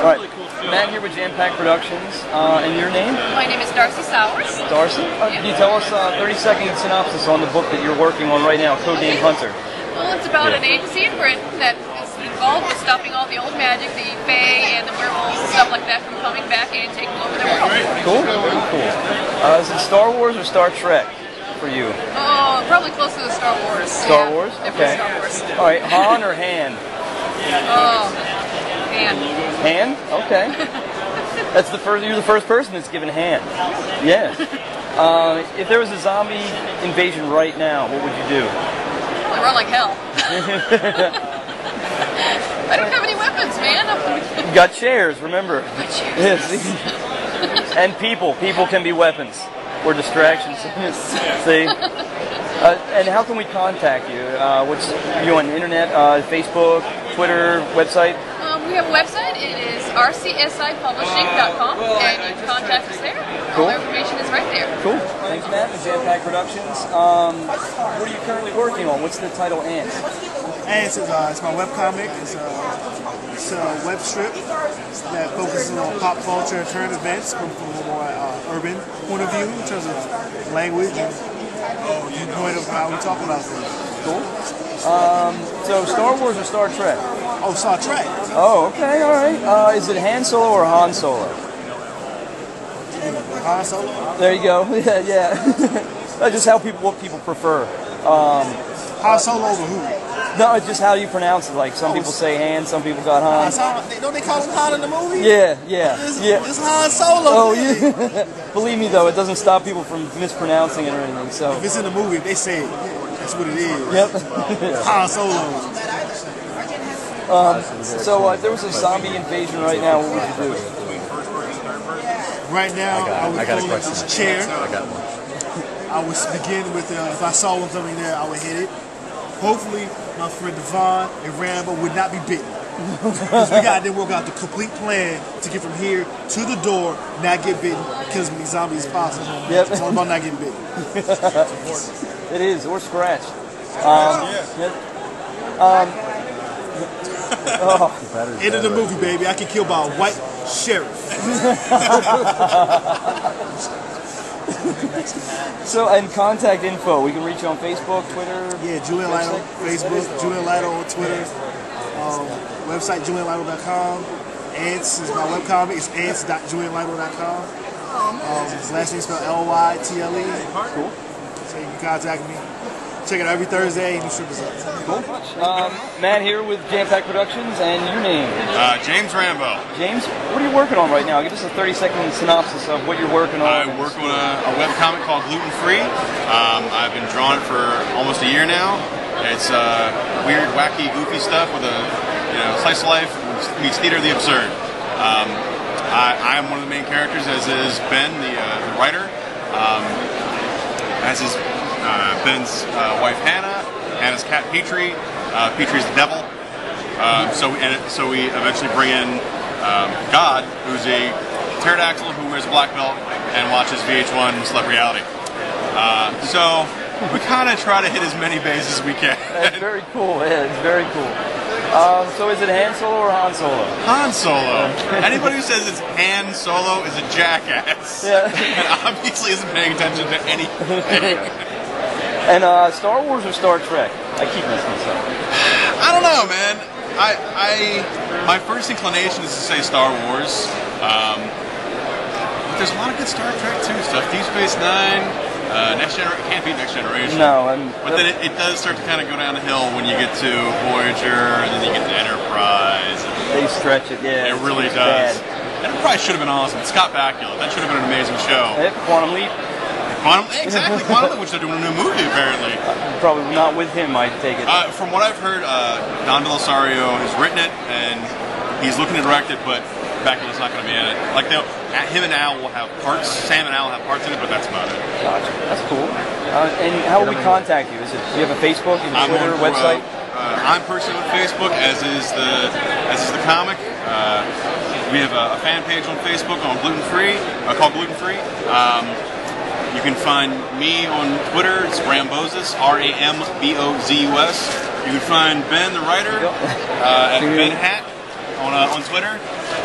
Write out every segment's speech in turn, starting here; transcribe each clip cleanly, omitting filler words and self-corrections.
All right, Matt here with Jam Pack Productions, and your name? My name is Darcy Sowers. Darcy? Can you tell us a 30-second synopsis on the book that you're working on right now, Codename Hunter? Well, it's about an agency in Britain that is involved with stopping all the old magic, the fae and the werewolves and stuff like that from coming back and taking over the world. Cool, very cool. Is it Star Wars or Star Trek for you? Oh, probably close to the Star Wars. Star Wars? Okay. Star Wars. All right, Han or Han? Oh, Han. Han? Okay. That's the first. You're the first person that's given Han. Yeah. If there was a zombie invasion right now, what would you do? Probably run like hell. I don't have any weapons, man. You got chairs, remember? Got chairs. Yes. And people. People can be weapons or distractions. See? And how can we contact you? What's you on the internet? Facebook, Twitter, website? We have a website. It is rcsipublishing.com, and you can contact us there. Cool. All our information is right there. Cool. Thanks, Matt, with Jam Pack Productions. What are you currently working on? What's the title, Ants? Ants is it's my webcomic. It's a web strip that focuses on pop culture and current events from a more urban point of view in terms of language and point of how we talk about things. Cool. So Star Wars or Star Trek? Oh, Star Trek. Oh, okay, all right. Is it Han Solo or Han Solo? Han Solo. There you go. Yeah. That's just what people prefer. Han Solo over who? No, it's just how you pronounce it. Like some people say Han, some people got Han. Don't they call him Han in the movie? Yeah. It's Han Solo. Oh yeah. Believe me though, it doesnes stop people from mispronouncing it or anything. So if it's in the movie, if they say it, that's what it is. Yep. Han Solo. So if there was a zombie invasion right now, what would you do? Right now, I would go to this chair. I got one. I would begin with, if I saw something there, I would hit it. Hopefully, my friend Devon and Rambo would not be bitten. Because we got to then work out the complete plan to get from here to the door, not get bitten, kill as many zombies as possible. Yep. It's all about not getting bitten. It is, or scratched. End of the movie, baby. I get killed by a white sheriff. So, and contact info, we can reach you on Facebook, Twitter? Yeah, Julian Lido, Facebook, Julian Lido on Twitter, website julianlido.com. Ants is my webcomic, it's ants.julianlido.com. His last name spelled Lytle. Cool. So you can contact me. Check it out every Thursday, new strip is up. Cool. Matt here with Jam Pack Productions, and your name? James Rambo. James, what are you working on right now? Give us a 30-second synopsis of what you're working on. I work on a webcomic called Gluten Free. I've been drawing it for almost a year now. It's weird, wacky, goofy stuff with a slice of life meets theater of the absurd. I am one of the main characters, as is Ben, the writer. As is Ben's wife Hannah, Hannah's cat Petrie, Petrie's the devil. So we eventually bring in God, who's a pterodactyl who wears a black belt and watches VH1 Celeb Reality. So we kind of try to hit as many bases as we can. That's very cool. Yeah, it's very cool. So is it Han Solo or Han Solo? Han Solo. Anybody who says it's Han Solo is a jackass. Yeah. And obviously isn't paying attention to anything. And Star Wars or Star Trek? I keep messing this up. I don't know, man. My first inclination is to say Star Wars. But there's a lot of good Star Trek too stuff. Deep Space Nine, Next Generation. Can't beat Next Generation. No, but then it does start to kind of go down the hill when you get to Voyager, and then you get to Enterprise. They stretch it, yeah. It really does. Enterprise should have been awesome. Scott Bakula. That should have been an amazing show. Quantum Leap. Exactly, Quantum Leap, which they're doing a new movie apparently. Probably not with him, I take it. From what I've heard, Don Belisario has written it, and he's looking to direct it, but Bakula's not going to be in it. Like him and Al will have parts. Sam and Al will have parts in it, but that's about it. Gotcha. That's cool. And how will we contact you? Do you have a Facebook, you have a Twitter, website? I'm personally on Facebook, as is the comic. We have a fan page on Facebook on Gluten Free, called Gluten Free. You can find me on Twitter, it's Rambozus, R-A-M-B-O-Z-U-S. You can find Ben, the writer, at Ben Hat on Twitter.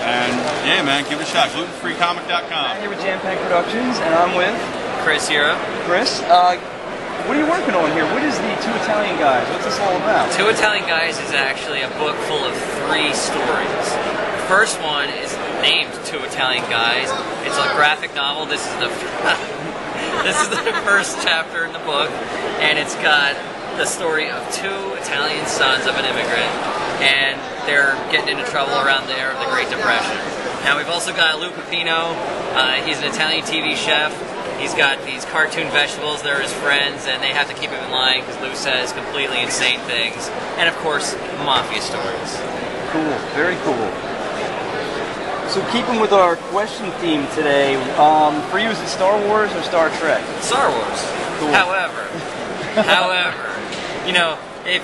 And yeah, man, give it a shot. Glutenfreecomic.com. Here with Jam Pack Productions, and I'm with Chris here. Chris. What are you working on here? What is the Two Italian Guys? What's this all about? Two Italian Guys is actually a book full of 3 stories. The first one is named Two Italian Guys. It's a graphic novel. This is the this is the first chapter in the book, and it's got the story of 2 Italian sons of an immigrant, and they're getting into trouble around there of the Great Depression. Now we've also got Lou Pepino. He's an Italian TV chef. He's got these cartoon vegetables. They're his friends, and they have to keep him in line because Lou says completely insane things. And of course, mafia stories. Cool, very cool. So keeping with our question theme today, for you, is it Star Wars or Star Trek? Star Wars. Cool. However, if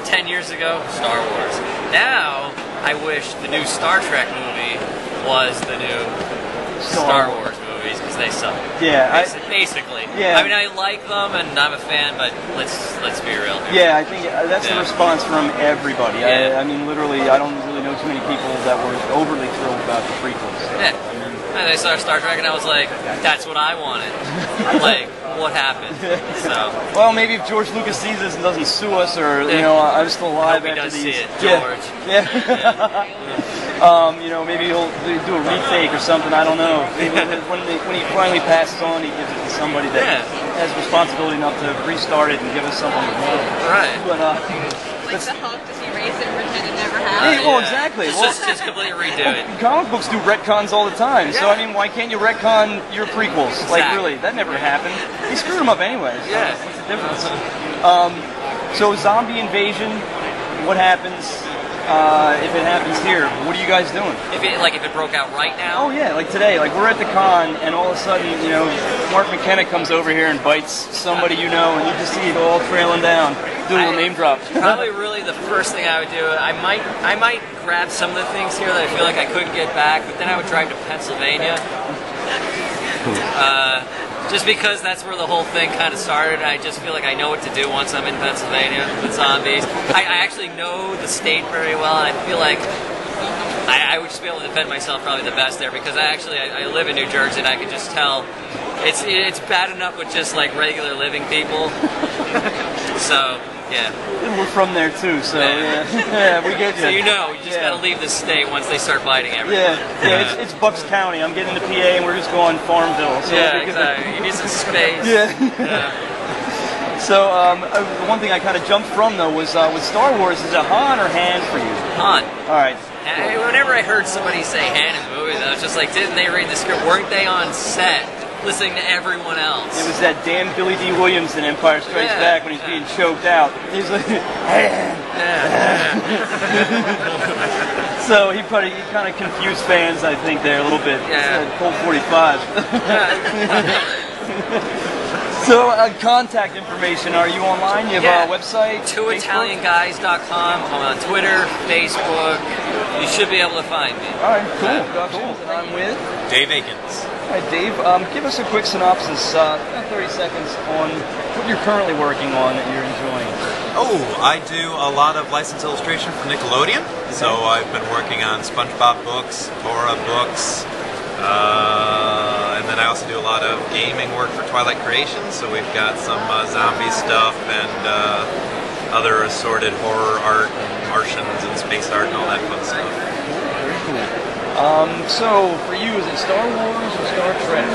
10 years ago, Star Wars. Now, I wish the new Star Trek movie was the new Star Wars movies because they suck. Yeah, basically. Yeah. I mean, I like them and I'm a fan, but let's be real here. Yeah, I think that's the response from everybody. Yeah. I mean, literally, I don't really know too many people that were overly thrilled about the prequels. Yeah. And I saw Star Trek and I was like, that's what I wanted. Like, what happened? So. Well, maybe if George Lucas sees this and doesn't sue us, or I'm still alive after these. See it, George. Yeah. Maybe he'll do a retake or something. I don't know. Maybe when he finally passes on, he gives it to somebody that has responsibility enough to restart it and give us something to do. Right. But like the Hulk, does he erase it and pretend it never happened? well, exactly. Just completely redo it. Comic books do retcons all the time. So I mean, why can't you retcon your prequels? Exactly. Like really, that never happened. He screwed them up anyway. So Yeah. what's the difference? So zombie invasion. What happens if it happens here? What are you guys doing? If it broke out right now? Oh yeah, like today, like we're at the con, and all of a sudden, Mark McKenna comes over here and bites somebody and you just see it all trailing down. Do a little name drop. Probably really the first thing I would do, I might grab some of the things here that I feel like I couldn't get back, but then I would drive to Pennsylvania. Just because that's where the whole thing kind of started. I just feel like I know what to do once I'm in Pennsylvania with zombies. I actually know the state very well, and I feel like I would just be able to defend myself probably the best there because I live in New Jersey and I can just tell it's bad enough with just like regular living people. So yeah. And we're from there too, so yeah, we get you. So you just got to leave the state once they start biting everything. Yeah, it's Bucks County. I'm getting into PA and we're just going Farmville. So exactly. You need some space. Yeah. So the one thing I kind of jumped from though was with Star Wars, is it Han or Han for you? Han. All right. Whenever I heard somebody say Han in movies, I was just like, didn't they read the script? Weren't they on set listening to everyone else? It was that damn Billy D. Williams in Empire Strikes Back when he's being choked out. He's like, Han. So he kind of confused fans, I think, there a little bit. Yeah. Colt 45. So, contact information. Are you online? You have a website? TwoItalianGuys.com. I'm on Twitter, Facebook. You should be able to find me. All right, cool. And I'm with Dave Akins. All right, Dave. Give us a quick synopsis, 30 seconds, on what you're currently working on that you're enjoying. Oh, I do a lot of licensed illustration for Nickelodeon. Okay. So I've been working on SpongeBob books, Dora books. And then I also do a lot of gaming work for Twilight Creations, so we've got some zombie stuff and other assorted horror art and Martians and space art and all that fun stuff. Very cool. So, for you, is it Star Wars or Star Trek?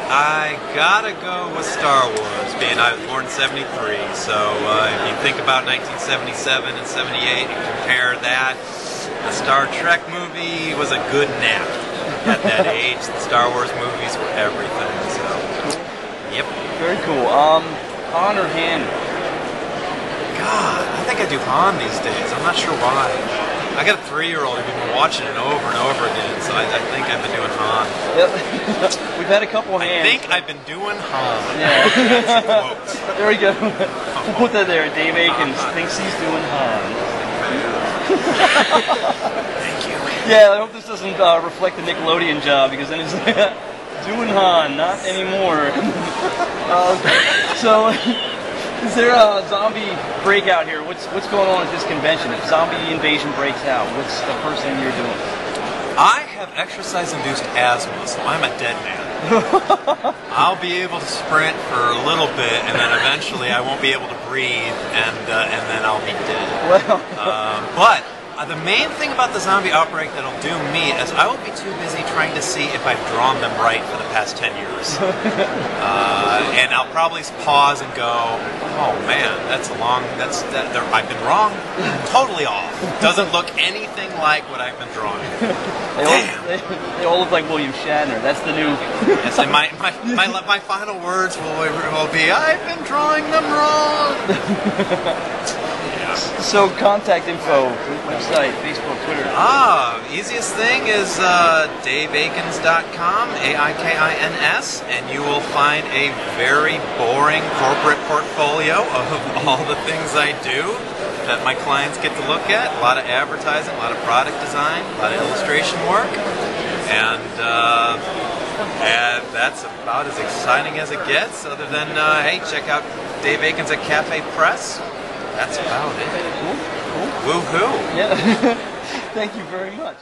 I gotta go with Star Wars, being I was born in 73, so if you think about 1977 and 78 and compare that, the Star Trek movie was a good nap. At that age, the Star Wars movies were everything, so, yep. Very cool. Han or Han? God, I think I do Han these days. I'm not sure why. I got a 3-year-old who's been watching it over and over again, so I think I've been doing Han. Yep. We've had a couple Hans. I think I've been doing Han. Yeah. There we go. We'll put that there. Dave Akins thinks he's doing Han. Thank you. Yeah, I hope this doesn't reflect the Nickelodeon job, because then it's doing Han, not anymore. So, is there a zombie breakout here? What's going on at this convention? If zombie invasion breaks out, what's the first thing you're doing? I have exercise-induced asthma, so I'm a dead man. I'll be able to sprint for a little bit, and then eventually I won't be able to breathe, and then I'll be dead. Well, But the main thing about the zombie outbreak that'll do me is I will be too busy trying to see if I've drawn them right for the past 10 years. And I'll probably pause and go, oh man, I've been wrong, totally off. Doesn't look anything like what I've been drawing. they all look like William Shatner. That's the new... Yes, and my final words will be, I've been drawing them wrong. So contact info, website, Facebook, Twitter. Easiest thing is daveakins.com, AIKINS, and you will find a very boring corporate portfolio of all the things I do that my clients get to look at. A lot of advertising, a lot of product design, a lot of illustration work, and that's about as exciting as it gets, other than, hey, check out Dave Akins at Cafe Press. That's about it. Cool. Woohoo! Yeah. Thank you very much.